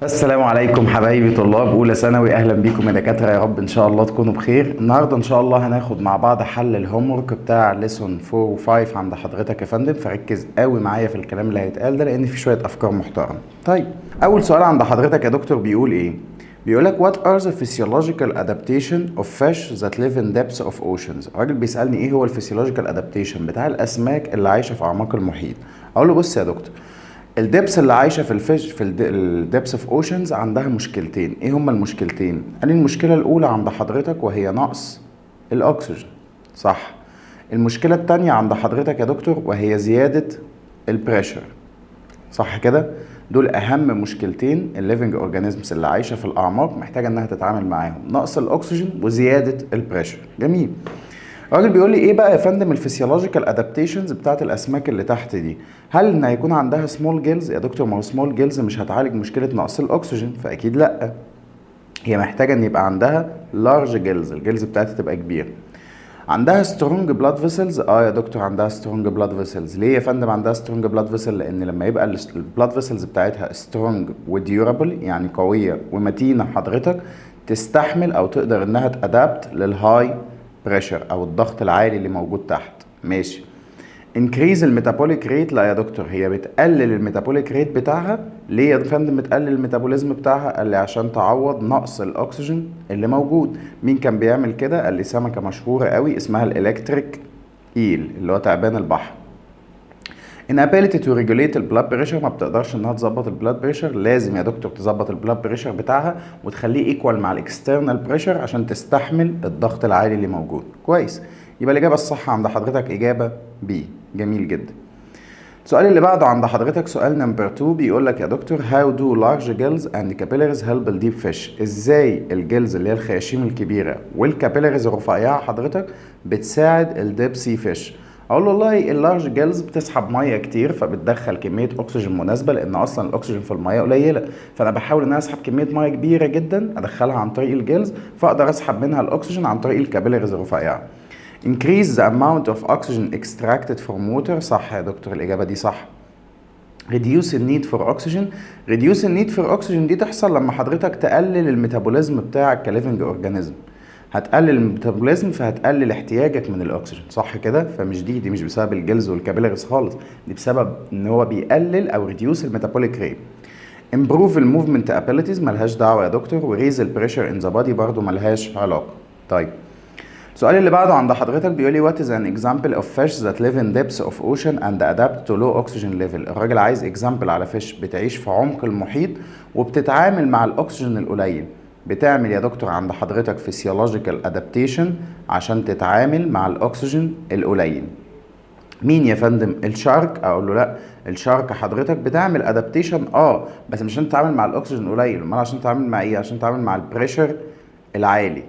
السلام عليكم حبايبي طلاب اولى ثانوي، اهلا بيكم يا دكاتره. يا رب ان شاء الله تكونوا بخير. النهارده ان شاء الله هناخد مع بعض حل الهوم ورك بتاع ليسون 4 و5 عند حضرتك يا فندم، فركز قوي معايا في الكلام اللي هيتقال ده لان في شويه افكار محترمه. طيب، اول سؤال عند حضرتك يا دكتور بيقول ايه؟ بيقول لك what are the physiological adaptation of fish that live in depths of oceans. الراجل بيسالني ايه هو الفسيولوجيكال ادابتيشن بتاع الاسماك اللي عايشه في اعماق المحيط. اقول له بص يا دكتور، الدبس اللي عايشه في الفيش في الدبس اوف اوشنز عندها مشكلتين. ايه هما المشكلتين؟ قال لي المشكله الاولى عند حضرتك وهي نقص الاكسجين، صح. المشكله التانية عند حضرتك يا دكتور وهي زياده البريشر، صح كده. دول اهم مشكلتين الليفنج اورجانيزمز اللي عايشه في الاعماق محتاجه انها تتعامل معاهم، نقص الاكسجين وزياده البريشر. جميل. الراجل بيقول لي ايه بقى يا فندم الفسيولوجيكال ادابتيشنز بتاعت الاسماك اللي تحت دي؟ هل ان هيكون عندها سمول جيلز؟ يا دكتور ما هو سمول جيلز مش هتعالج مشكله نقص الاكسجين، فاكيد لا. هي محتاجه ان يبقى عندها لارج جيلز، الجيلز بتاعتها تبقى كبيره. عندها سترونج بلاد فيسلز؟ اه يا دكتور عندها سترونج بلاد فيسلز. ليه يا فندم عندها سترونج بلاد فيسل؟ لان لما يبقى البلاد فيسلز بتاعتها سترونج وديورابل، يعني قويه ومتينه حضرتك، تستحمل او تقدر انها تادابت للهاي بريشر او الضغط العالي اللي موجود تحت. ماشي. انكريز الميتابوليك ريت؟ لا يا دكتور، هي بتقلل الميتابوليك ريت بتاعها. ليه يا فندم بتقلل الميتابوليزم بتاعها؟ قال لي عشان تعوض نقص الاكسجين اللي موجود. مين كان بيعمل كده؟ قال لي سمكه مشهوره قوي اسمها الالكتريك ايل اللي هو تعبان البحر. inability to regulate البلاد بريشر، ما بتقدرش انها تظبط البلاد بريشر. لازم يا دكتور تظبط البلاد بريشر بتاعها وتخليه ايكوال مع الاكسترنال بريشر عشان تستحمل الضغط العالي اللي موجود. كويس، يبقى الاجابه الصح عند حضرتك اجابه بي. جميل جدا. السؤال اللي بعده عند حضرتك سؤال نمبر 2، بيقول لك يا دكتور how do large gills and capillaries help the deep fish. ازاي الجلز اللي هي الخياشيم الكبيره والكابيلاريز الرفيعه حضرتك بتساعد الديب سي فيش؟ اقول له والله اللارج جيلز بتسحب ميه كتير فبتدخل كميه اكسجين مناسبه، لان اصلا الاكسجين في الميه قليله، فانا بحاول ان انا اسحب كميه ميه كبيره جدا ادخلها عن طريق الجيلز، فاقدر اسحب منها الاكسجين عن طريق الكابيلاريز الرفيعه. increase the amount of oxygen extracted from water. صح يا دكتور، الإجابة دي صح. reduce the need for oxygen. reduce the need for oxygen دي تحصل لما حضرتك تقلل الميتابوليزم بتاعك كليفنج اورجانيزم. هتقلل الميتابوليزم فهتقلل احتياجك من الاكسجين، صح كده. فمش دي مش بسبب الجلز والكابيلاريز خالص، دي بسبب ان هو بيقلل او reduce الميتابوليك ريت. improve الموفمنت ابيليتيز ملهاش دعوه يا دكتور، وريز البريشر ان ذا بادي برضه ملهاش علاقه. طيب، السؤال اللي بعده عند حضرتك بيقول لي what is an example of fish that live in depths of ocean and adapt to low oxygen level. الراجل عايز example على فيش بتعيش في عمق المحيط وبتتعامل مع الاكسجين القليل. بتعمل يا دكتور عند حضرتك physiological adaptation عشان تتعامل مع الاكسجين القليل. مين يا فندم؟ الشارك؟ اقول له لا، الشارك حضرتك بتعمل ادابتيشن بس مش عشان تتعامل مع الاكسجين القليل، امال عشان تتعامل مع ايه؟ عشان تتعامل مع البريشر العالي،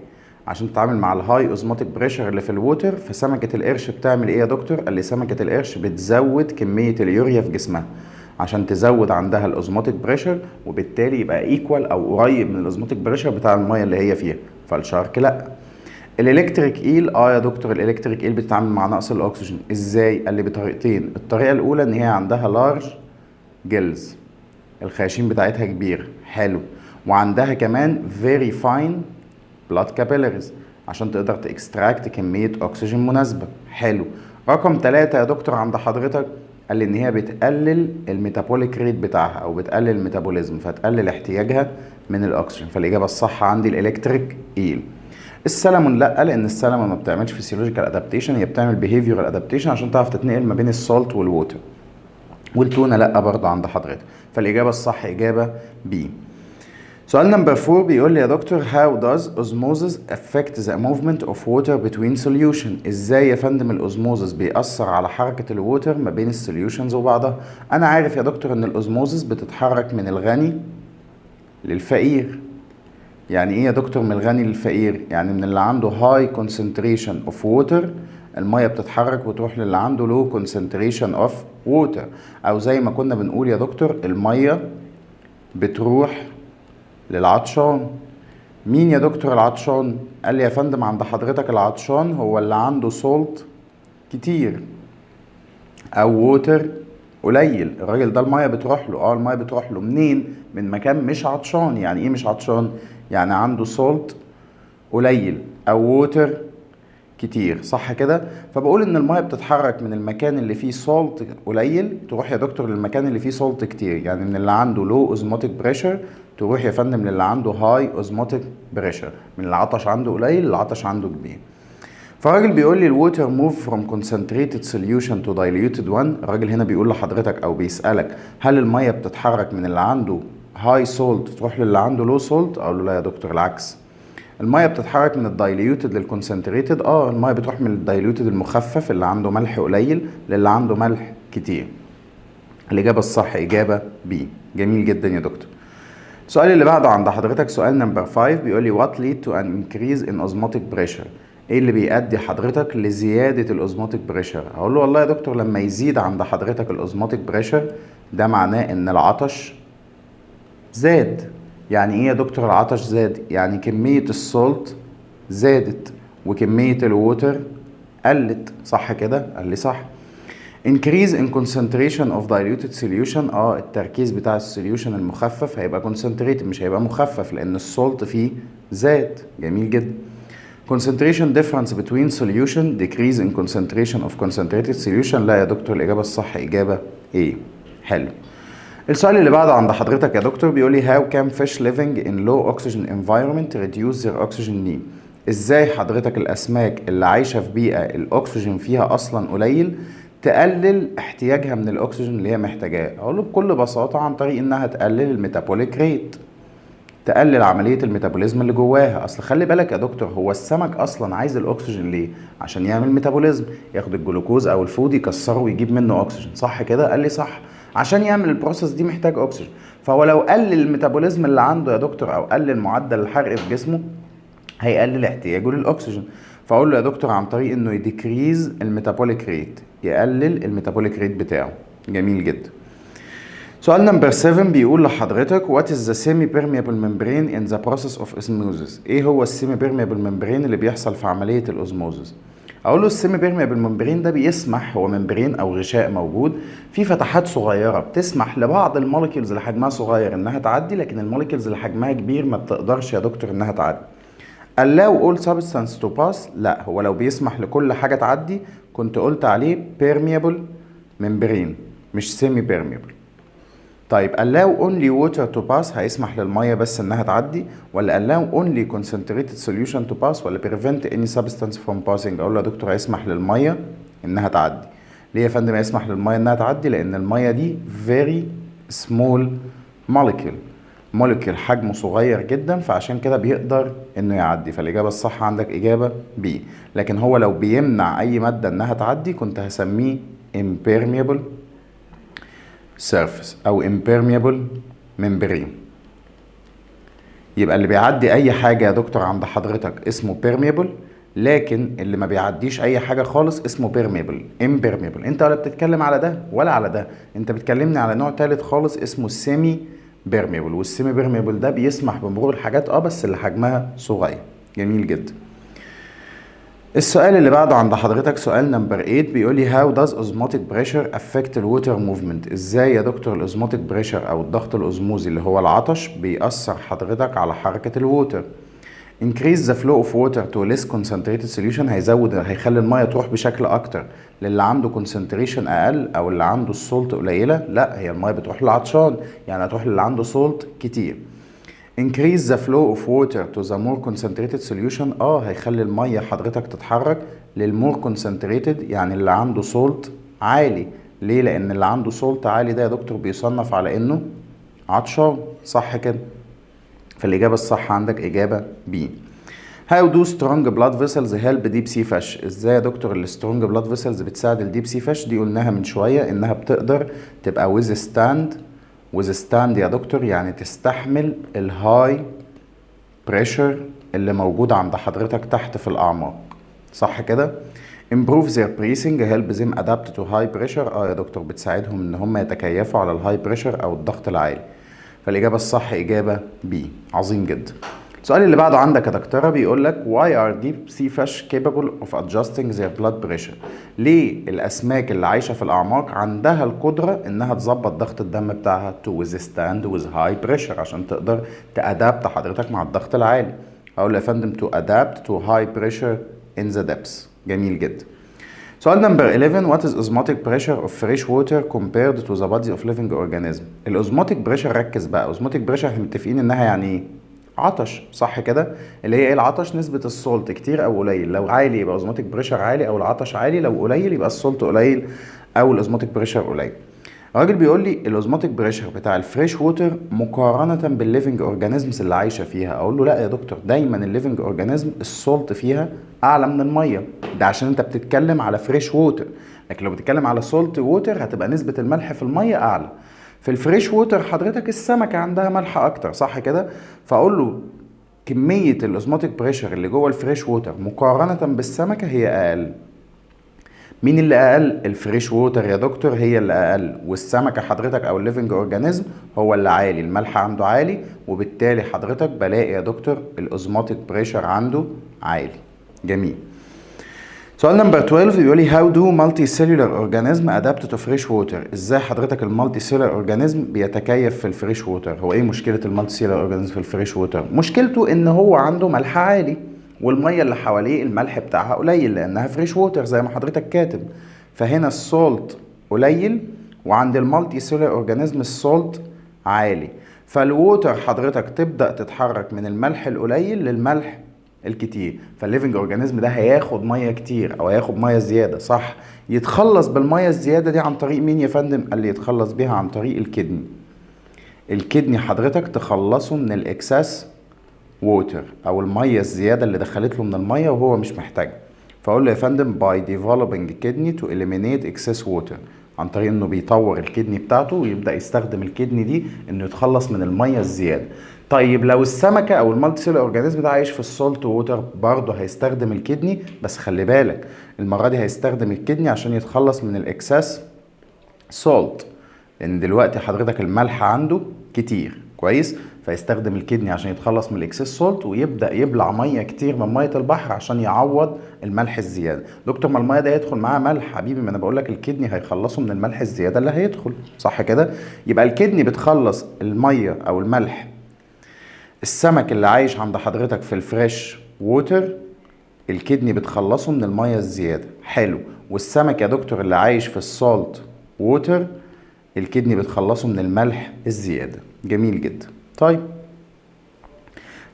عشان تتعامل مع الهاي اوزموتيك بريشر اللي في الووتر. فسمكه القرش بتعمل ايه يا دكتور؟ قال لي سمكه القرش بتزود كميه اليوريا في جسمها عشان تزود عندها الاوزموتيك بريشر، وبالتالي يبقى ايكوال او قريب من الاوزموتيك بريشر بتاع الميه اللي هي فيها. فالشارك لا. الالكتريك ايل؟ يا دكتور، الالكتريك ايل بتتعامل مع نقص الاكسجين. ازاي؟ قال لي بطريقتين. الطريقه الاولى ان هي عندها لارج جيلز، الخياشيم بتاعتها كبير، حلو، وعندها كمان فيري فاين بلاد كابيلاريز عشان تقدر تاكستراكت كميه اكسجين مناسبه، حلو. رقم 3 يا دكتور عند حضرتك قال لي ان هي بتقلل الميتابوليك ريت بتاعها او بتقلل الميتابوليزم فتقلل احتياجها من الاكسجين. فالاجابه الصح عندي الالكتريك ايل. السلمون لا، لان السلمون ما بتعملش فيسيولوجيكال ادابتيشن، هي بتعمل بيهيفيورال ادابتيشن عشان تعرف تتنقل ما بين السولت والووتر. والتونه لا برضه عند حضرتك. فالاجابه الصح اجابه بي. سؤال نمبر 4 بيقول لي يا دكتور how does osmosis affect the movement of water between solution. ازاي يا فندم الاوزموزس بيأثر على حركة الووتر ما بين السوليوشنز وبعضها؟ انا عارف يا دكتور ان الاوزموزس بتتحرك من الغني للفقير. يعني ايه يا دكتور من الغني للفقير؟ يعني من اللي عنده high concentration of water المية بتتحرك وتروح للي عنده low concentration of water، او زي ما كنا بنقول يا دكتور المية بتروح للعطشان. مين يا دكتور العطشان؟ قال لي يا فندم عند حضرتك العطشان هو اللي عنده سولت كتير او ووتر قليل. الراجل ده الميه بتروح له، الميه بتروح له منين؟ من مكان مش عطشان. يعني ايه مش عطشان؟ يعني عنده سولت قليل او ووتر كتير، صح كده؟ فبقول ان الميه بتتحرك من المكان اللي فيه سولت قليل تروح يا دكتور للمكان اللي فيه سولت كتير. يعني من اللي عنده لو اوزموتيك بريشر تروح يا فندم للي عنده هاي اوزموتيك بريشر، من العطش عنده قليل للعطش عنده كبير. فالراجل بيقول لي الووتر موف فروم concentrated solution to diluted one. الراجل هنا بيقول لحضرتك او بيسألك هل الميه بتتحرك من اللي عنده هاي سولت تروح للي عنده لو سولت؟ اقول له لا يا دكتور، العكس. الميه بتتحرك من الدايليوتد للكونسنتريتد. الميه بتروح من الدايليوتد المخفف اللي عنده ملح قليل للي عنده ملح كتير. الاجابه الصح اجابه بي. جميل جدا يا دكتور. السؤال اللي بعده عند حضرتك سؤال نمبر 5 بيقول لي what lead to an increase in osmotic pressure. ايه اللي بيؤدي حضرتك لزياده الاوزموتيك بريشر؟ هقول له والله يا دكتور لما يزيد عند حضرتك الاوزموتيك بريشر ده معناه ان العطش زاد. يعني ايه يا دكتور العطش زاد؟ يعني كمية السولت زادت وكمية الووتر قلت، صح كده؟ قال لي صح. increase in concentration of diluted solution. التركيز بتاع السوليوشن المخفف هيبقى concentrated مش هيبقى مخفف لان السولت فيه زاد. جميل جدا. concentration difference between solution decrease in concentration of concentrated solution. لا يا دكتور، الإجابة الصح إجابة A. حلو. السؤال اللي بعده عند حضرتك يا دكتور بيقول لي how can fish living in low oxygen environment reduce their oxygen need. ازاي حضرتك الاسماك اللي عايشه في بيئه الاكسجين فيها اصلا قليل تقلل احتياجها من الاكسجين اللي هي محتاجاه؟ اقول له بكل بساطه عن طريق انها تقلل الميتابوليك ريت، تقلل عمليه الميتابوليزم اللي جواها. اصل خلي بالك يا دكتور، هو السمك اصلا عايز الاكسجين ليه؟ عشان يعمل ميتابوليزم، ياخد الجلوكوز او الفود يكسره ويجيب منه اكسجين، صح كده؟ قال لي صح. عشان يعمل البروسيس دي محتاج اكسجين. فهو لو قلل الميتابوليزم اللي عنده يا دكتور او قلل معدل الحرق في جسمه هيقلل احتياجه للاكسجين. فاقول له يا دكتور عن طريق انه يديكريز الميتابوليك ريت، يقلل الميتابوليك ريت بتاعه. جميل جدا. سؤال نمبر 7 بيقول لحضرتك what is the semi-permeable membrane in the process of osmosis. ايه هو السيمي بيرميبل ممبرين اللي بيحصل في عملية الاوزموزس؟ اقول له السيمي بيرميبل ممبرين ده بيسمح، هو ممبرين او غشاء موجود فيه فتحات صغيرة بتسمح لبعض الموليكيولز اللي حجمها صغير انها تعدي، لكن الموليكيولز اللي حجمها كبير ما بتقدرش يا دكتور انها تعدي. allow all substance to pass. لا، هو لو بيسمح لكل حاجة تعدي كنت قلت عليه permeable membrane مش semi permeable. طيب allow only water to pass هيسمح للمية بس انها تعدي، ولا allow only concentrated solution to pass، ولا prevent any substance from passing؟ اقول له يا دكتور هيسمح للمية انها تعدي. ليه يا فندم هيسمح للمية انها تعدي؟ لان المية دي very small molecule حجمه صغير جدا، فعشان كده بيقدر انه يعدي. فالاجابة الصح عندك اجابة B. لكن هو لو بيمنع اي مادة انها تعدي كنت هسميه impermeable surface او impermeable membrane. يبقى اللي بيعدي اي حاجة يا دكتور عند حضرتك اسمه permeable، لكن اللي ما بيعديش اي حاجة خالص اسمه impermeable. انت ولا بتتكلم على ده ولا على ده، انت بتكلمني على نوع تالت خالص اسمه semi permeable، والسيمي بيرميبل ده بيسمح بمرور الحاجات بس اللي حجمها صغير. جميل جدا. السؤال اللي بعده عند حضرتك سؤال نمبر 8 بيقول لي how does osmotic pressure affect the water movement. ازاي يا دكتور الاوزموتيك بريشر او الضغط الاوزموزي اللي هو العطش بيأثر حضرتك على حركة الووتر؟ increase the flow of water to less concentrated solution هيخلي المية تروح بشكل اكتر للي عنده concentration اقل او اللي عنده السولت قليلة؟ لا، هي المية بتروح للعطشان، يعني هتروح للي عنده سولت كتير. increase the flow of water to the more concentrated solution هيخلي المية حضرتك تتحرك للمور concentrated، يعني اللي عنده سولت عالي. ليه؟ لان اللي عنده سولت عالي ده يا دكتور بيصنف على انه عطشان، صح كده؟ فالاجابة الصح عندك اجابة B. how do strong blood vessels help deep sea fish. ازاي يا دكتور السترونج بلاد فيسلز بتساعد الديب سي فيش؟ دي قلناها من شوية انها بتقدر تبقى withstand يا دكتور، يعني تستحمل الهاي بريشر اللي موجود عند حضرتك تحت في الأعماق، صح كده؟ improve their breathing help them adapt to high pressure. يا دكتور بتساعدهم ان هم يتكيفوا على الهاي بريشر او الضغط العالي. فالإجابة الصح إجابة B. عظيم جدا. السؤال اللي بعده عندك يا دكتوره بيقول لك why are deep sea fish capable of adjusting their blood pressure؟ ليه الاسماك اللي عايشه في الاعماق عندها القدره انها تظبط ضغط الدم بتاعها to withstand with high pressure عشان تقدر تادابت حضرتك مع الضغط العالي؟ اقول له يا فندم to adapt to high pressure in the depths. جميل جدا. سؤال نمبر 11 what is osmotic pressure of fresh water compared to the body of living organism؟ الاوزموتيك بريشر ركز بقى، اوزموتيك بريشر احنا متفقين انها يعني ايه؟ عطش، صح كده؟ اللي هي ايه العطش؟ نسبة السولت كتير او قليل، لو عالي يبقى اوزموتيك بريشر عالي او العطش عالي، لو قليل يبقى السولت قليل او الاوزموتيك بريشر قليل. الراجل بيقول لي الاوزموتيك بريشر بتاع الفريش ووتر مقارنة بالليفنج اورجانيزمز اللي عايشة فيها. اقول له لا يا دكتور، دايما الليفنج اورجانيزم السولت فيها اعلى من المية، ده عشان انت بتتكلم على فريش ووتر، لكن لو بتتكلم على سولت ووتر هتبقى نسبة الملح في المية اعلى. في الفريش ووتر حضرتك السمكة عندها ملح اكتر، صح كده؟ فاقول له كمية الاوزموتيك بريشر اللي جوه الفريش ووتر مقارنة بالسمكة هي اقل. مين اللي اقل؟ الفريش ووتر يا دكتور هي اللي اقل، والسمكه حضرتك او الليفنج اورجانيزم هو اللي عالي، الملح عنده عالي، وبالتالي حضرتك بلاقي يا دكتور الاوزموتيك بريشر عنده عالي. جميل. سؤال نمبر 12 بيقول لي how do multicellular organism adapt to fresh water؟ ازاي حضرتك المالتي سيلر اورجانيزم بيتكيف في الفريش ووتر؟ هو ايه مشكله المالتي سيلر اورجانيزم في الفريش ووتر؟ مشكلته ان هو عنده ملح عالي، والميه اللي حواليه الملح بتاعها قليل لانها فريش ووتر زي ما حضرتك كاتب، فهنا السولت قليل، وعند المالتي سيلر اورجانيزم السولت عالي، فالووتر حضرتك تبدا تتحرك من الملح القليل للملح الكتير، فالليفنج اورجانيزم ده هياخد ميه كتير او هياخد ميه زياده، صح؟ يتخلص بالميه الزياده دي عن طريق مين يا فندم؟ قال لي يتخلص بيها عن طريق الكدني. الكدني حضرتك تخلصه من الاكساس ووتر او الميه الزياده اللي دخلت له من الميه وهو مش محتاجها. فاقول له يا فندم by developing kidney to eliminate excess water، عن طريق انه بيطور الكدني بتاعته ويبدا يستخدم الكدني دي انه يتخلص من الميه الزياده. طيب لو السمكه او المالتي سيلر اورجانيزم ده عايش في السولت ووتر برضه هيستخدم الكدني، بس خلي بالك المره دي هيستخدم الكدني عشان يتخلص من الاكساس سولت، لان دلوقتي حضرتك الملح عنده كتير، كويس؟ فيستخدم الكدني عشان يتخلص من الاكسس سولت ويبدا يبلع ميه كتير من ميه البحر عشان يعوض الملح الزياده. دكتور ما الميه ده يدخل معاها ملح حبيبي، ما انا بقول لك الكدني هيخلصه من الملح الزياده اللي هيدخل، صح كده؟ يبقى الكدني بتخلص الميه او الملح. السمك اللي عايش عند حضرتك في الفريش ووتر الكدني بتخلصه من الميه الزياده، حلو. والسمك يا دكتور اللي عايش في السولت ووتر الكدني بتخلصه من الملح الزياده. جميل جدا. طيب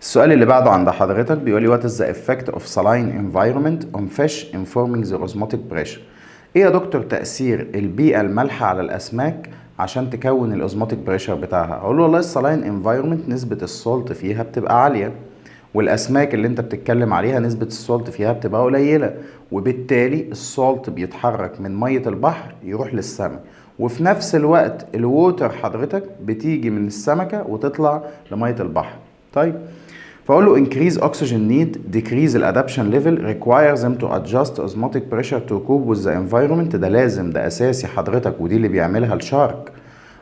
السؤال اللي بعده عند حضرتك بيقول لي what is the effect of saline environment on fish in forming the osmotic pressure؟ ايه يا دكتور تأثير البيئة المالحة على الأسماك عشان تكون الأوزموتيك بريشر بتاعها؟ أقول له والله السالاين انفايرمنت نسبة السولت فيها بتبقى عالية، والأسماك اللي أنت بتتكلم عليها نسبة السولت فيها بتبقى قليلة، وبالتالي السولت بيتحرك من مية البحر يروح للسمك، وفي نفس الوقت الووتر حضرتك بتيجي من السمكة وتطلع لمية البحر. طيب فأقول له increase oxygen need decrease الادابشن level requires them to adjust osmotic pressure to cope with the environment. ده لازم، ده أساسي حضرتك، ودي اللي بيعملها الشارك.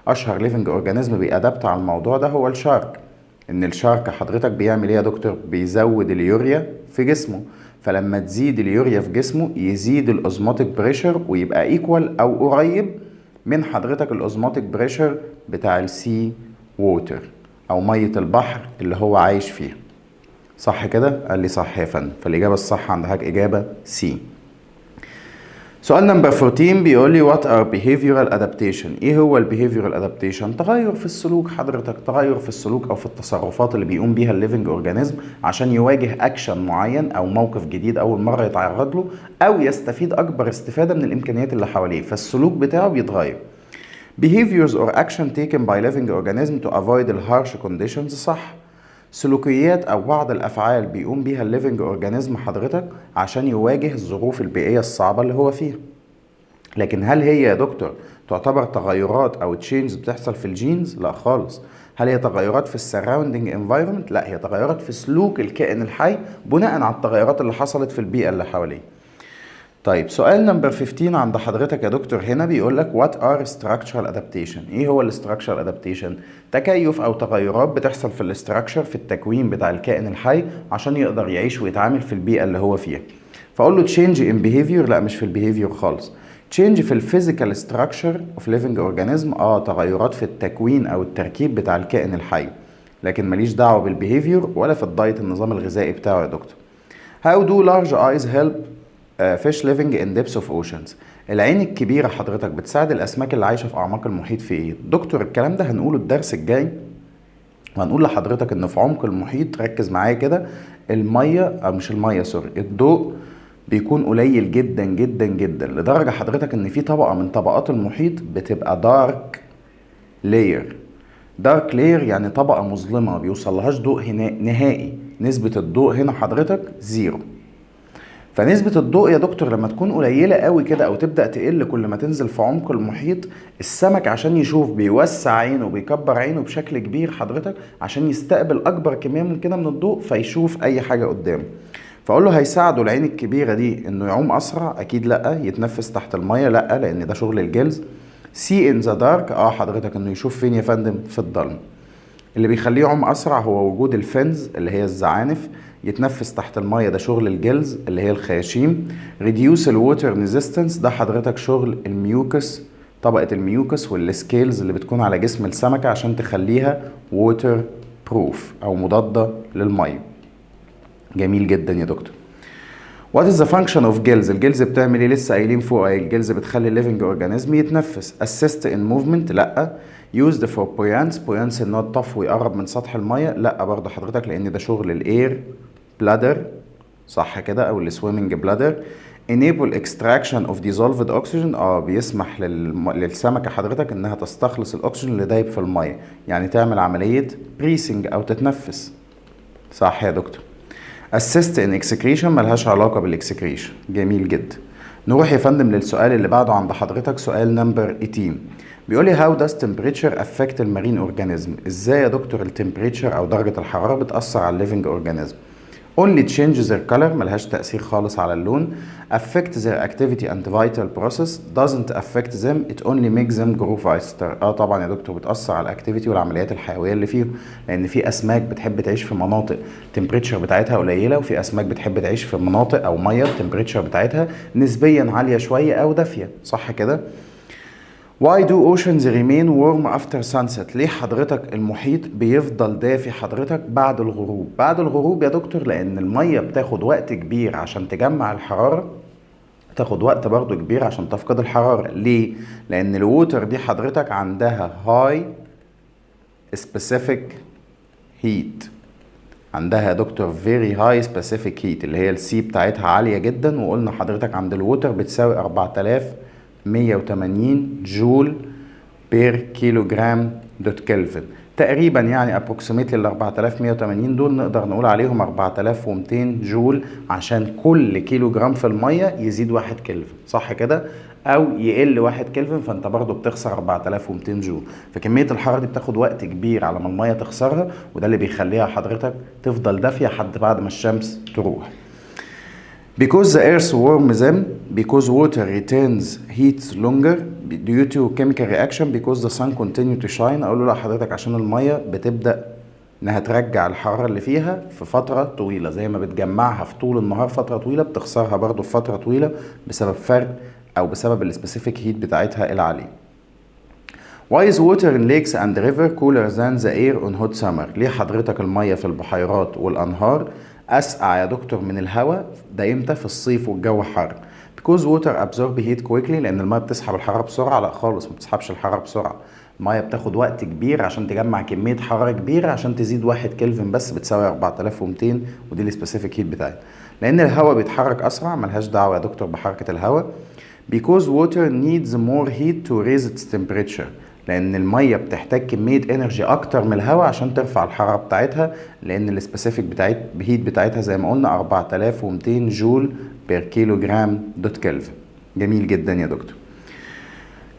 أشهر ليفنج أورجانيزم بيأدابت على الموضوع ده هو الشارك. إن الشارك حضرتك بيعمل إيه يا دكتور؟ بيزود اليوريا في جسمه، فلما تزيد اليوريا في جسمه يزيد الأوزموتيك بريشر ويبقى ايكوال أو قريب من حضرتك الأوزموتيك بريشر بتاع السي ووتر أو مية البحر اللي هو عايش فيها. صح كده؟ قال لي صح يا فندم، فالإجابة الصح عند حضرتك إجابة سي. سؤال نمبر 14 بيقول لي what are behavioral adaptation؟ ايه هو behavioral adaptation؟ تغير في السلوك حضرتك، تغير في السلوك او في التصرفات اللي بيقوم بيها الليفنج اورجانيزم عشان يواجه اكشن معين او موقف جديد اول مره يتعرض له، او يستفيد اكبر استفاده من الامكانيات اللي حواليه، فالسلوك بتاعه بيتغير. behaviors or action taken by living organism to avoid the harsh conditions، صح. سلوكيات او بعض الافعال بيقوم بيها الليفنج اورجانيزم حضرتك عشان يواجه الظروف البيئيه الصعبه اللي هو فيها. لكن هل هي يا دكتور تعتبر تغيرات او تشينجز بتحصل في الجينز؟ لا خالص. هل هي تغيرات في السراوندينج انفايرمنت؟ لا، هي تغيرات في سلوك الكائن الحي بناء على التغيرات اللي حصلت في البيئه اللي حواليه. طيب سؤال نمبر 15 عند حضرتك يا دكتور هنا بيقول لك what are structural adaptation؟ ايه هو structural adaptation؟ تكيف او تغيرات بتحصل في الاستراكشر في التكوين بتاع الكائن الحي عشان يقدر يعيش ويتعامل في البيئة اللي هو فيها. فاقول له change in behavior، لا مش في البيهيفير خالص. change في الفيزيكال structure of living organism، تغيرات في التكوين او التركيب بتاع الكائن الحي، لكن ماليش دعوة بالبيهيفير ولا في الدايت النظام الغذائي بتاعه يا دكتور. How do large eyes help fish living in depths of oceans؟ العين الكبيرة حضرتك بتساعد الأسماك اللي عايشة في أعماق المحيط في إيه؟ دكتور الكلام ده هنقوله الدرس الجاي، وهنقول لحضرتك إن في عمق المحيط، ركز معايا كده، المية أو مش المية سوري، الضوء بيكون قليل جدا جدا جدا، لدرجة حضرتك إن في طبقة من طبقات المحيط بتبقى دارك لاير. دارك لاير يعني طبقة مظلمة ما بيوصلهاش ضوء نهائي، نسبة الضوء هنا حضرتك زيرو. فنسبة الضوء يا دكتور لما تكون قليلة قوي كده او تبدأ تقل كل ما تنزل في عمق المحيط، السمك عشان يشوف بيوسع عينه وبيكبر عينه بشكل كبير حضرتك عشان يستقبل اكبر كمية من كده من الضوء فيشوف اي حاجة قدامه. فاقول له هيساعده العين الكبيرة دي انه يعوم اسرع؟ اكيد لا. يتنفس تحت المية؟ لا، لان ده شغل الجلز. سي ان ذا دارك، حضرتك انه يشوف فين يا فندم؟ في الضلمة. اللي بيخليه يعوم اسرع هو وجود الفنز اللي هي الزعانف. يتنفس تحت المية، ده شغل الجلز اللي هي الخياشيم. ريديوس الووتر ريزيستنس، ده حضرتك شغل الميوكس، طبقة الميوكس والسكيلز اللي بتكون على جسم السمكة عشان تخليها ووتر بروف او مضادة للمية. جميل جدا يا دكتور. What is the function of gills؟ الجلز بتعمل ايه؟ لسه قايلين فوق اهي، الجلز بتخلي الليفنج اورجانيزم يتنفس. assist in movement، لا. used for buoyance ان هو الطف ويقرب من سطح الميه، لا برضه حضرتك، لان ده شغل الاير بلادر، صح كده، او السويمنج بلادر. enable extraction of dissolved oxygen، بيسمح للسمكه حضرتك انها تستخلص الاكسجين اللي دايب في الميه، يعني تعمل عمليه بريسنج او تتنفس، صح يا دكتور. assist in excretion ملهاش علاقة بالاكسكريشن. جميل جدا. نروح يا فندم للسؤال اللي بعده عند حضرتك، سؤال نمبر 18. بيقول لي how does temperature affect المارين اورجانيزم؟ ازاي يا دكتور التمبريتشر او درجة الحرارة بتأثر على الليفنج اورجانيزم؟ only change their color، ملهاش تأثير خالص على اللون. affect their activity and vital process، doesn't affect them it only makes them grow faster. طبعا يا دكتور بتأثر على الاكتيفيتي والعمليات الحيوية اللي فيهم، لأن في أسماك بتحب تعيش في مناطق التمبريتشر بتاعتها قليلة، وفي أسماك بتحب تعيش في مناطق أو مية التمبريتشر بتاعتها نسبيا عالية شوية أو دافية، صح كده؟ Why do oceans remain warm after sunset؟ ليه حضرتك المحيط بيفضل دافي حضرتك بعد الغروب؟ بعد الغروب يا دكتور لأن المية بتاخد وقت كبير عشان تجمع الحرارة، تاخد وقت برضو كبير عشان تفقد الحرارة. ليه؟ لأن الووتر دي حضرتك عندها high specific heat، عندها يا دكتور very high specific heat اللي هي السي بتاعتها عالية جدا، وقلنا حضرتك عند الووتر بتساوي 4180 جول بير كيلو جرام دوت كلفن تقريبا، يعني ابروكسيميتلي ال 4180 دول نقدر نقول عليهم 4200 جول عشان كل كيلو جرام في الميه يزيد 1 كلفن، صح كده؟ او يقل 1 كلفن، فانت برضو بتخسر 4200 جول. فكميه الحراره دي بتاخد وقت كبير على ما الميه تخسرها، وده اللي بيخليها حضرتك تفضل دافيه لحد بعد ما الشمس تروح. Because the earth warms them, because water retains heat longer due to chemical reaction, because the sun continue to shine. اقول له لا حضرتك عشان الميه بتبدا انها ترجع الحراره اللي فيها في فتره طويله، زي ما بتجمعها في طول النهار فتره طويله بتخسرها برضو في فتره طويله بسبب فرق او بسبب السبيسيفيك هيت بتاعتها العاليه. Why is water in lakes and river cooler than the air on hot summer؟ ليه حضرتك الميه في البحيرات والانهار اسقع يا دكتور من الهواء؟ ده امتى؟ في الصيف والجو حر. because water absorb heat quickly، لان الميه بتسحب الحراره بسرعه؟ لا خالص، ما بتسحبش الحراره بسرعه. الميه بتاخد وقت كبير عشان تجمع كميه حراره كبيره عشان تزيد 1 كلفن بس، بتساوي 4200، ودي السبيسيفيك هيت بتاعتها. لان الهواء بيتحرك اسرع، ملهاش دعوه يا دكتور بحركه الهواء. because water needs more heat to raise its temperature، لان الميه بتحتاج كميه انرجي اكتر من الهواء عشان ترفع الحراره بتاعتها، لان السبيسيفيك هيت بتاعتها زي ما قلنا 4200 جول بير كيلو جرام دوت كلفن. جميل جدا يا دكتور.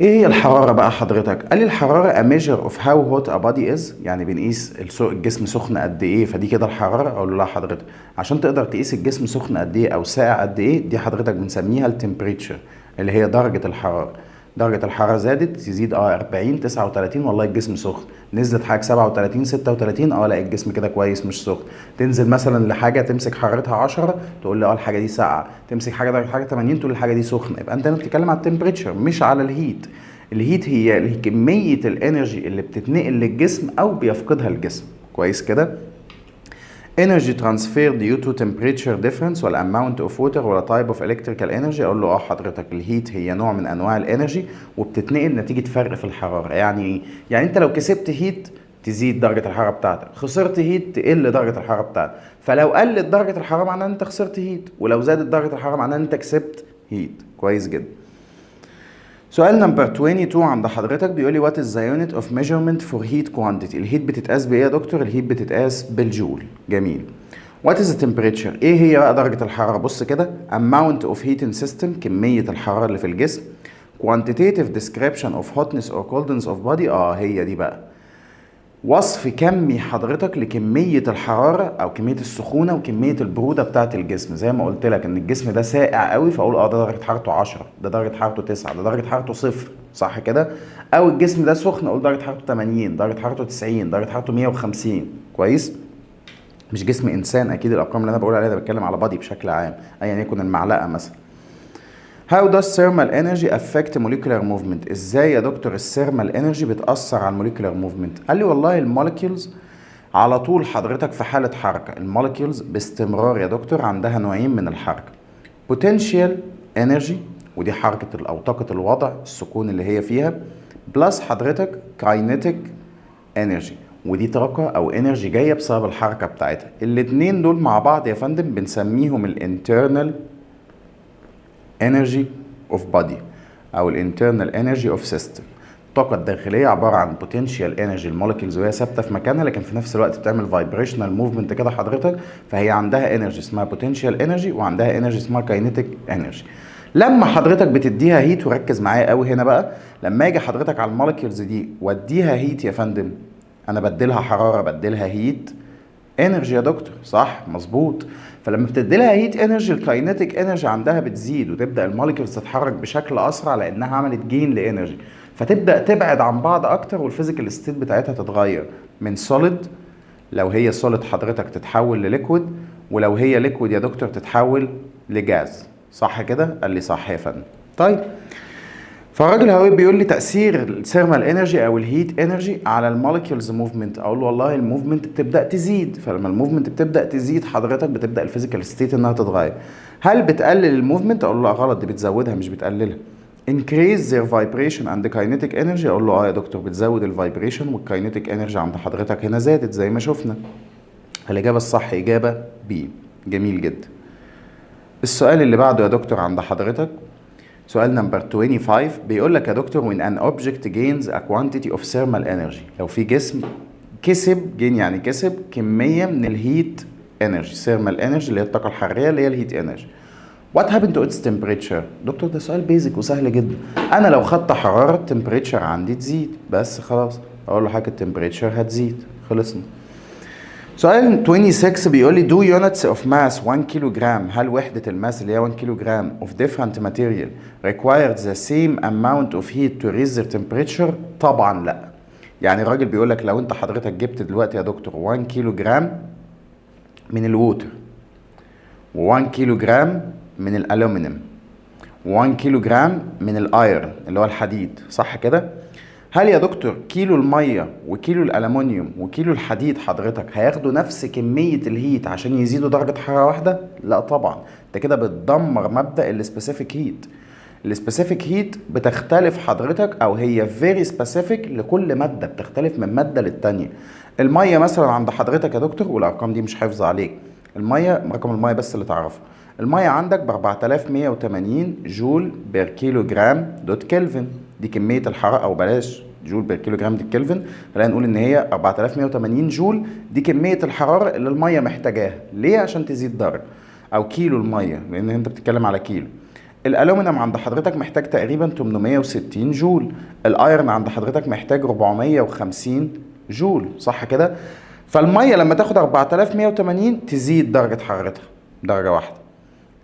ايه هي الحرارة بقى حضرتك؟ قال لي الحرارة a measure of how hot a body is، يعني بنقيس الجسم سخن قد ايه، فدي كده الحرارة. اقول له لا حضرتك، عشان تقدر تقيس الجسم سخن قد ايه او ساقع قد ايه، دي حضرتك بنسميها التمبريتشر، اللي هي درجة الحرارة. درجة الحرارة زادت تزيد 40 39 والله الجسم سخن، نزلت حاجة 37 36 لا الجسم كده كويس مش سخن. تنزل مثلا لحاجة تمسك حرارتها 10 تقول لي الحاجة دي ساقعة، تمسك حاجة درجة حاجة 80 تقول الحاجة دي سخنة. يبقى انت هنا بتتكلم على التمبريتشر مش على الهيت. الهيت هي كمية الانرجي اللي بتتنقل للجسم او بيفقدها الجسم. كويس كده. energy transfer due to temperature difference ولا amount of water ولا type of electrical energy. اقول له حضرتك الهيت هي نوع من انواع الانرجي وبتتنقل نتيجة فرق في الحرارة. يعني ايه؟ يعني انت لو كسبت هيت تزيد درجة الحرارة بتاعتك، خسرت هيت تقل درجة الحرارة بتاعتك. فلو قلت درجة الحرارة معناه ان انت خسرت هيت، ولو زادت درجة الحرارة معناه ان انت كسبت هيت. كويس جدا. سؤال نمبر 22 عند حضرتك بيقول لي what is the unit of measurement for heat quantity. الهيت بتتقاس بايه يا دكتور؟ الهيت بتتقاس بالجول. جميل. what is the temperature. ايه هي بقى درجة الحرارة؟ بص كده amount of heat in system، كمية الحرارة اللي في الجسم. quantitative description of hotness or coldness of body. هي دي بقى وصف كمي حضرتك لكمية الحرارة او كمية السخونة وكمية البرودة بتاعة الجسم. زي ما قلت لك ان الجسم ده ساقع قوي فاقول ده درجة حرارته 10، ده درجة حرارته 9، ده درجة حرارته 0، صح كده؟ او الجسم ده سخن اقول درجة حرارته 80، درجة حرارته 90، درجة حرارته 150. كويس؟ مش جسم انسان اكيد، الارقام اللي انا بقول عليها ده بتكلم على بادي بشكل عام ايا يكن المعلقة مثلا. How does thermal energy affect molecular movement. ازاي يا دكتور الثيرمال انرجي بتأثر على الموليكولار موفمنت؟ قال لي والله الموليكيولز على طول حضرتك في حالة حركة. الموليكيولز باستمرار يا دكتور عندها نوعين من الحركة، potential energy ودي حركة أو طاقة الوضع السكون اللي هي فيها، بلس حضرتك kinetic energy ودي طاقة أو انرجي جاية بسبب الحركة بتاعتها. الاتنين دول مع بعض يا فندم بنسميهم الانترنال energy of body او الانترنال انرجي اوف سيستم. الطاقه الداخليه عباره عن potential energy المولكيولز وهي ثابته في مكانها لكن في نفس الوقت بتعمل فايبريشنال موفمنت كده حضرتك، فهي عندها انرجي اسمها potential energy وعندها انرجي اسمها kinetic energy. لما حضرتك بتديها هيت، وركز معايا قوي هنا بقى، لما اجي حضرتك على المولكيولز دي واديها هيت يا فندم، انا بديلها حراره بديلها هيت انرجي يا دكتور، صح؟ مظبوط. فلما بتدي لها هيت انرجي الكاينيتيك انرجي عندها بتزيد وتبدا الموليكيولز تتحرك بشكل اسرع لانها عملت جين لانرجي، فتبدا تبعد عن بعض اكتر والفيزيكال ستيت بتاعتها تتغير من سوليد، لو هي سوليد حضرتك تتحول لليكويد، ولو هي ليكويد يا دكتور تتحول لجاز. صح كده؟ قال لي صح يا فندم. طيب فالراجل هو بيقول لي تاثير الثيرمال انرجي او الهيت انرجي على الموليكيولز موفمنت. اقول له والله الموفمنت بتبدا تزيد، فلما الموفمنت بتبدا تزيد حضرتك بتبدا الفيزيكال ستيت انها تتغير. هل بتقلل الموفمنت؟ اقول له لا غلط، دي بتزودها مش بتقللها. increase their vibration and kinetic energy. اقول له يا دكتور بتزود الفايبريشن والكاينيتيك انرجي عند حضرتك هنا زادت زي ما شفنا. الاجابه الصح اجابه بي. جميل جدا. السؤال اللي بعده يا دكتور عند حضرتك سؤال نمبر 25 بيقول لك يا دكتور when an object gains a quantity of thermal energy. لو في جسم كسب، جين يعني كسب كمية من الهيت انرجي، thermal energy اللي هي الطاقة الحرارية اللي هي الهيت انرجي. what happened to its temperature. دكتور ده سؤال بيزك وسهل جدا. انا لو خدت حرارة التمبريتشر عندي تزيد بس خلاص، اقول له حاجة التمبريتشر هتزيد، خلصنا. سؤال 26 بيقول لي do units of mass 1 كيلو جرام. هل وحدة الماس اللي هي 1 كيلو جرام of different material required the same amount of heat to raise their temperature؟ طبعا لا. يعني الراجل بيقول لك لو انت حضرتك جبت دلوقتي يا دكتور 1 كيلو جرام من الووتر و1 كيلو جرام من الالومنيوم و1 كيلو جرام من الايرن اللي هو الحديد، صح كده؟ هل يا دكتور كيلو الميه وكيلو الالومنيوم وكيلو الحديد حضرتك هياخدوا نفس كميه الهيت عشان يزيدوا درجه حراره واحده؟ لا طبعا، انت كده بتدمر مبدا السبيسيفيك هيت. السبيسيفيك هيت بتختلف حضرتك او هي فيري سبيسيفيك لكل ماده، بتختلف من ماده للتانيه. الميه مثلا عند حضرتك يا دكتور، والارقام دي مش حافظ عليك، الميه رقم الميه بس اللي تعرفه، الميه عندك ب 4180 جول بير كيلو جرام دوت كلفن، دي كميه الحراره، او بلاش جول بير كيلو جرام دوت كلفن، خلينا نقول ان هي 4180 جول دي كميه الحراره اللي الميه محتاجاها. ليه؟ عشان تزيد درجه، او كيلو الميه لان انت بتتكلم على كيلو. الالومنيوم عند حضرتك محتاج تقريبا 860 جول، الايرن عند حضرتك محتاج 450 جول، صح كده؟ فالميه لما تاخد 4180 تزيد درجه حرارتها درجه واحده.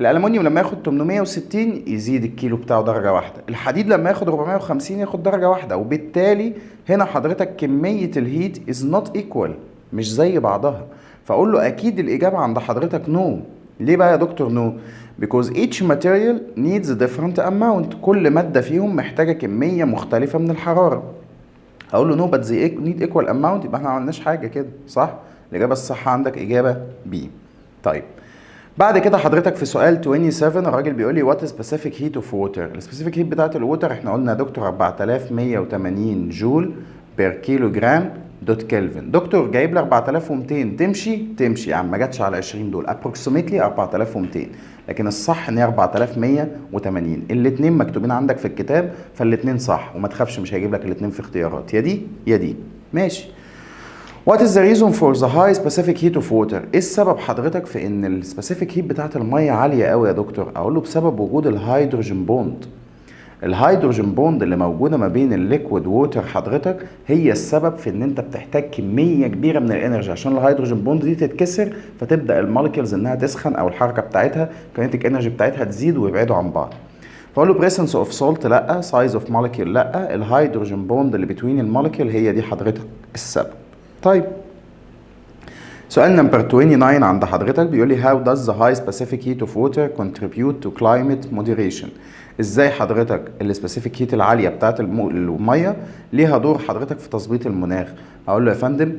الالومنيوم لما ياخد 860 يزيد الكيلو بتاعه درجه واحده. الحديد لما ياخد 450 ياخد درجه واحده. وبالتالي هنا حضرتك كميه الهيت از نوت ايكوال، مش زي بعضها. فاقول له اكيد الاجابه عند حضرتك نو. ليه بقى يا دكتور نو؟ because each material needs a different amount. كل ماده فيهم محتاجه كميه مختلفه من الحراره. هقول له نو but they need equal amount، يبقى احنا ما عملناش حاجه كده، صح؟ الاجابه الصح عندك اجابه بي. طيب بعد كده حضرتك في سؤال 27 الراجل بيقول لي وات سبيسيفيك هيت اوف ووتر. السبيسيفيك هيت بتاعت الووتر احنا قلنا يا دكتور 4180 جول بير كيلو جرام دوت كلفن. دكتور جايب لي 4200، تمشي يا عم، ما جاتش على 20 دول، ابروكسيمتلي 4200، لكن الصح ان هي 4180. الاثنين مكتوبين عندك في الكتاب، فالاثنين صح، وما تخافش مش هيجيب لك الاثنين في اختيارات، يا دي يا دي. ماشي. What is the reason for the high specific heat of water؟ ايه السبب حضرتك في ان السبيسيفيك هيت بتاعت الميه عاليه قوي يا دكتور؟ اقول له بسبب وجود الهيدروجين بوند. الهيدروجين بوند اللي موجوده ما بين الليكويد ووتر حضرتك هي السبب في ان انت بتحتاج كميه كبيره من الانرجي عشان الهيدروجين بوند دي تتكسر، فتبدا المولكيولز انها تسخن، او الحركه بتاعتها كاينتيك انرجي بتاعتها تزيد ويبعدوا عن بعض. فاقول له بريسنس اوف سولت لا، سايز اوف مولكيول لا، الهيدروجين بوند اللي بين المولكيول هي دي حضرتك السبب. طيب سؤال نمبر 29 عند حضرتك بيقول لي how does the high specific heat of water contribute to climate moderation؟ ازاي حضرتك السبيسيفيك هيت العاليه بتاعت الميه ليها دور حضرتك في تظبيط المناخ؟ اقول له يا فندم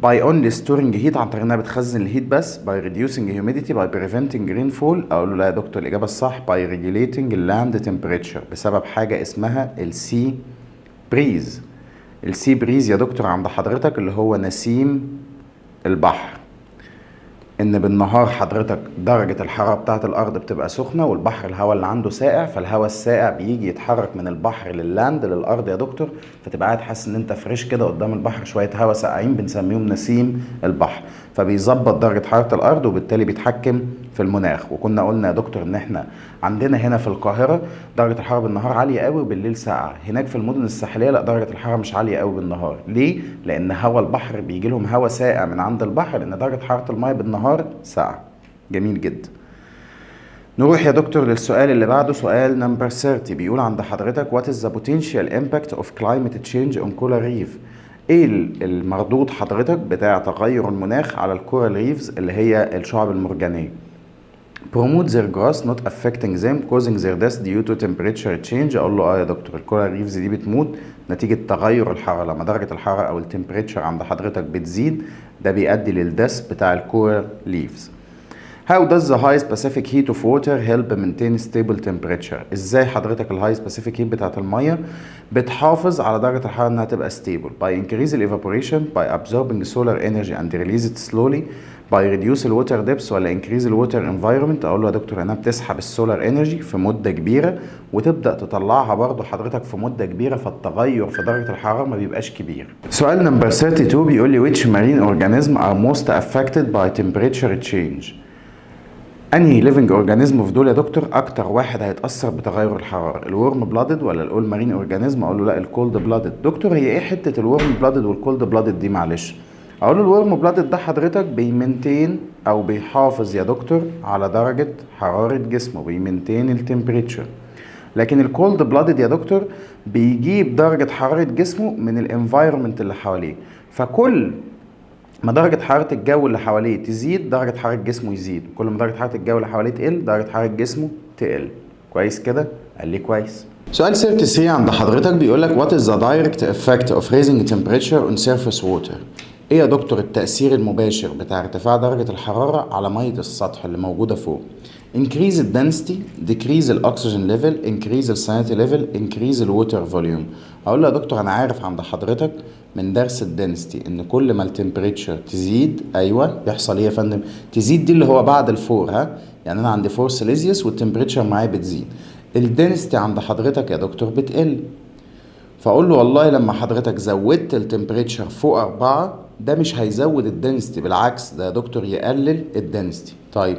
by only storing heat، عن طريق انها بتخزن الهيت بس، by reducing humidity، by preventing rainfall. اقول له لا يا دكتور الاجابه الصح by regulating land temperature، بسبب حاجه اسمها السي بريز. السي بريز يا دكتور عند حضرتك اللي هو نسيم البحر. ان بالنهار حضرتك درجة الحرارة بتاعت الارض بتبقى سخنة، والبحر الهواء اللي عنده ساقع، فالهواء الساقع بيجي يتحرك من البحر لللاند للارض يا دكتور، فتبقى قاعد حاسس ان انت فريش كده قدام البحر، شوية هواء ساقعين بنسميهم نسيم البحر، فبيظبط درجة حرارة الارض وبالتالي بيتحكم في المناخ. وكنا قلنا يا دكتور ان احنا عندنا هنا في القاهرة درجة الحرارة بالنهار عالية قوي وبالليل ساقعة. هناك في المدن الساحلية لا، درجة الحرارة مش عالية قوي بالنهار. ليه؟ لان هواء البحر بيجي لهم هواء ساقع من عند البحر، لان درجة حرارة الماء بالنهار ساقعة. جميل جدا. نروح يا دكتور للسؤال اللي بعده، سؤال نمبر 30 بيقول عند حضرتك what is the potential impact of climate change on coral reef؟ ايه المردود حضرتك بتاع تغير المناخ على الكورال ريفز اللي هي الشعب المرجانية؟ promote their growth not affecting them causing their death due to temperature change. اقول له يا دكتور الكورال ريفز دي بتموت نتيجة تغير الحرارة، لما درجة الحرارة او التمبريتشر عند حضرتك بتزيد ده بيؤدي للدث بتاع الكورال ريفز. How does the high specific heat of water help maintain stable temperature؟ ازاي حضرتك الهاي specific heat بتاعت المية بتحافظ على درجة الحرارة انها تبقى stable؟ by increase the evaporation، by absorbing solar energy and release it slowly، by reduce the water depth، ولا increase the water environment؟ اقول له يا دكتور انها بتسحب السولار انرجي في مدة كبيرة وتبدأ تطلعها برضو حضرتك في مدة كبيرة، فالتغير في درجة الحرارة ما بيبقاش كبير. سؤال نمبر 32 بيقول لي which marine organism are most affected by temperature change؟ انهي ليفنج اورجانيزم في دول يا دكتور اكتر واحد هيتاثر بتغير الحراره؟ الورم بلادد ولا الاول مارين اورجانيزم؟ اقول له لا الكولد بلادد. دكتور هي ايه حته الورم بلادد والكولد بلادد دي معلش؟ اقول له الورم بلادد ده حضرتك بيمنتين او بيحافظ يا دكتور على درجه حراره جسمه، بيمنتين التمبريتشر. لكن الكولد بلادد يا دكتور بيجيب درجه حراره جسمه من الانفايرمنت اللي حواليه، فكل ما درجة حرارة الجو اللي حواليه تزيد درجة حرارة جسمه يزيد، كل ما درجة حرارة الجو اللي حواليه تقل درجة حرارة جسمه تقل. كويس كده؟ قال لي كويس. سؤال 33 عند حضرتك بيقول لك what is the direct effect of raising temperature on surface water؟ ايه يا دكتور التأثير المباشر بتاع ارتفاع درجة الحرارة على مية السطح اللي موجودة فوق؟ increase the density، decrease the oxygen level، increase the salinity level، increase the water volume. هقول له يا دكتور انا عارف عند حضرتك من درس الدنسيتي ان كل ما التمبريتشر تزيد ايوه يحصل ايه يا فندم؟ تزيد دي اللي هو بعد الفور، ها يعني انا عندي 4 سيليزيوس والتمبريتشر معايا بتزيد، الدنسيتي عند حضرتك يا دكتور بتقل. فاقول له والله لما حضرتك زودت التمبريتشر فوق 4 ده مش هيزود الدنسيتي، بالعكس ده يا دكتور يقلل الدنسيتي. طيب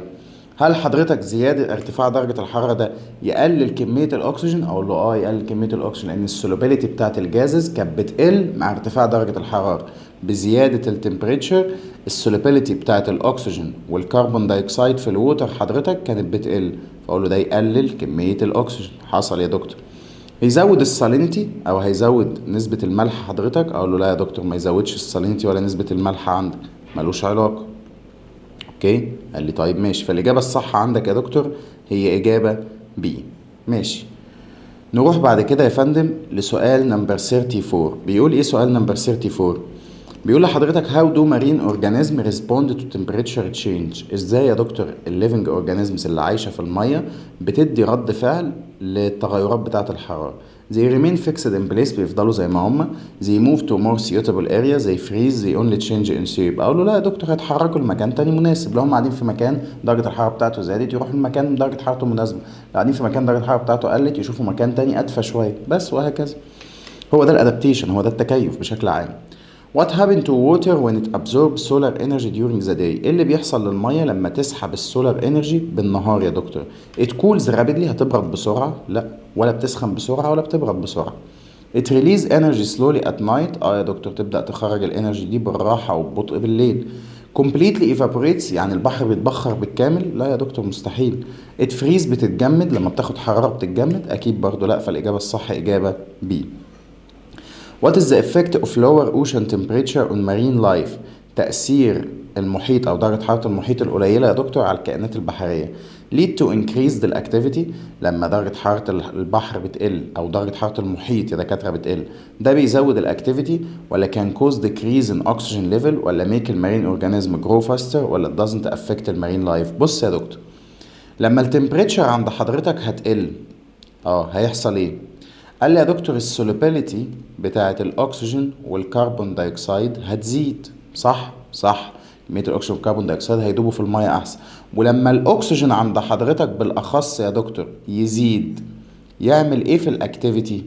هل حضرتك زيادة ارتفاع درجة الحرارة ده يقلل كمية الأكسجين؟ أقول له يقلل كمية الأكسجين، لأن السولوبيليتي بتاعت الجازز كانت بتقل مع ارتفاع درجة الحرارة. بزيادة التمبريتشر السولوبيليتي بتاعت الأكسجين والكربون دايوكسيد في الووتر حضرتك كانت بتقل، فأقول له ده يقلل كمية الأكسجين. حصل يا دكتور. هيزود السالينيتي أو هيزود نسبة الملح حضرتك؟ أقول له لا يا دكتور، ما يزودش السالينيتي ولا نسبة الملح عندك، ملوش علاقة. اوكي، قال لي طيب ماشي. فالاجابه الصح عندك يا دكتور هي اجابه بي. ماشي. نروح بعد كده يا فندم لسؤال نمبر 34. بيقول ايه سؤال نمبر 34؟ بيقول لحضرتك how do marine organism respond to temperature change. ازاي يا دكتور الليفنج اورجانيزمز اللي عايشه في الميه بتدي رد فعل للتغيرات بتاعه الحراره؟ they remain fixed in place، بيفضلوا زي ما هم. they move to more suitable area، they freeze، they only change in shape. اقول له لا يا دكتور، هيتحركوا لمكان تاني مناسب. لو هم قاعدين في مكان درجه الحراره بتاعته زادت يروحوا لمكان درجه حرارته مناسبه، لو قاعدين في مكان درجه الحراره بتاعته قلت يشوفوا مكان تاني ادفى شويه، بس وهكذا. هو ده الادابتيشن، هو ده التكيف بشكل عام. What happened to water when it absorbs solar energy during the day؟ ايه اللي بيحصل للميه لما تسحب السولار انرجي بالنهار يا دكتور؟ it cools rapidly، هتبرد بسرعه؟ لا، ولا بتسخن بسرعه ولا بتبرد بسرعه. it release energy slowly at night، يا دكتور تبدا تخرج الانرجي دي بالراحه وببطء بالليل. completely evaporates، يعني البحر بيتبخر بالكامل؟ لا يا دكتور مستحيل. it freeze، بتتجمد لما بتاخد حراره بتتجمد؟ اكيد برضو لا. فالاجابه الصح اجابه بي. What is the effect of lower ocean temperature on marine life؟ تأثير المحيط أو درجة حرارة المحيط القليلة يا دكتور على الكائنات البحرية. lead to increased activity، لما درجة حرارة البحر بتقل أو درجة حرارة المحيط يا دكاترة بتقل، ده بيزود الأكتيفيتي ولا can cause decrease in oxygen level ولا make المارين organism grow faster ولا doesn't affect المارين لايف؟ بص يا دكتور، لما التمبريتشر عند حضرتك هتقل هيحصل ايه؟ قال لي يا دكتور السولوبيليتي بتاعة الأكسجين والكربون دايوكسيد هتزيد. صح؟ صح. كمية الأكسجين والكربون دايوكسيد هيدوبوا في المية أحسن. ولما الأكسجين عند حضرتك بالأخص يا دكتور يزيد يعمل إيه في الأكتيفيتي؟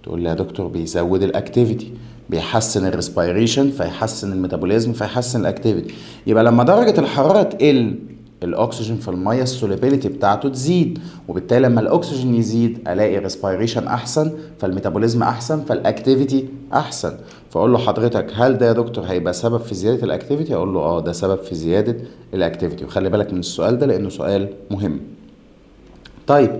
تقول لي يا دكتور بيزود الأكتيفيتي، بيحسن الريسبيريشن فيحسن الميتابوليزم فيحسن الأكتيفيتي. يبقى لما درجة الحرارة تقل الاكسجين في الميه السوليبيليتي بتاعته تزيد، وبالتالي لما الاكسجين يزيد الاقي ريسبيريشن احسن فالميتابوليزم احسن فالاكتيفيتي احسن. فاقول له حضرتك هل ده يا دكتور هيبقى سبب في زياده الاكتيفيتي؟ اقول له ده سبب في زياده الاكتيفيتي. وخلي بالك من السؤال ده لانه سؤال مهم. طيب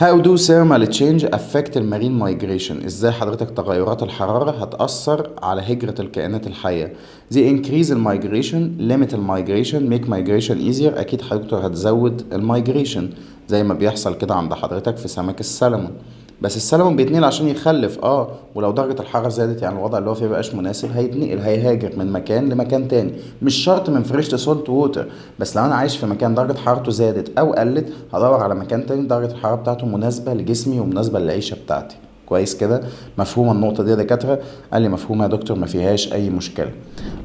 How do thermal change affect المارين migration؟ ازاي حضرتك تغيرات الحرارة هتأثر على هجرة الكائنات الحية؟ They increase المigration، limit المigration، make migration easier. أكيد حضرتك هتزود المigration زي ما بيحصل كده عند حضرتك في سمك السلمون. بس السلمون بيتنقل عشان يخلف ولو درجة الحرارة زادت يعني الوضع اللي هو فيه مبقاش مناسب هيتنقل، هيهاجر من مكان لمكان تاني. مش شرط من فريش لسولت ووتر، بس لو انا عايش في مكان درجة حرارته زادت او قلت هدور على مكان تاني درجة الحرارة بتاعته مناسبة لجسمي ومناسبة للعيشة بتاعتي. كويس كده؟ مفهومه النقطة دي يا دكاترة؟ قال لي مفهومه يا دكتور، ما فيهاش اي مشكلة.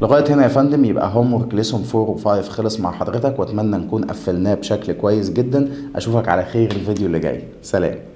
لغاية هنا يا فندم يبقى هوم ورك ليسون 4 و5 خلص مع حضرتك، واتمنى نكون قفلناه بشكل كويس جدا. اشوفك على خير الفيديو اللي جاي. سلام.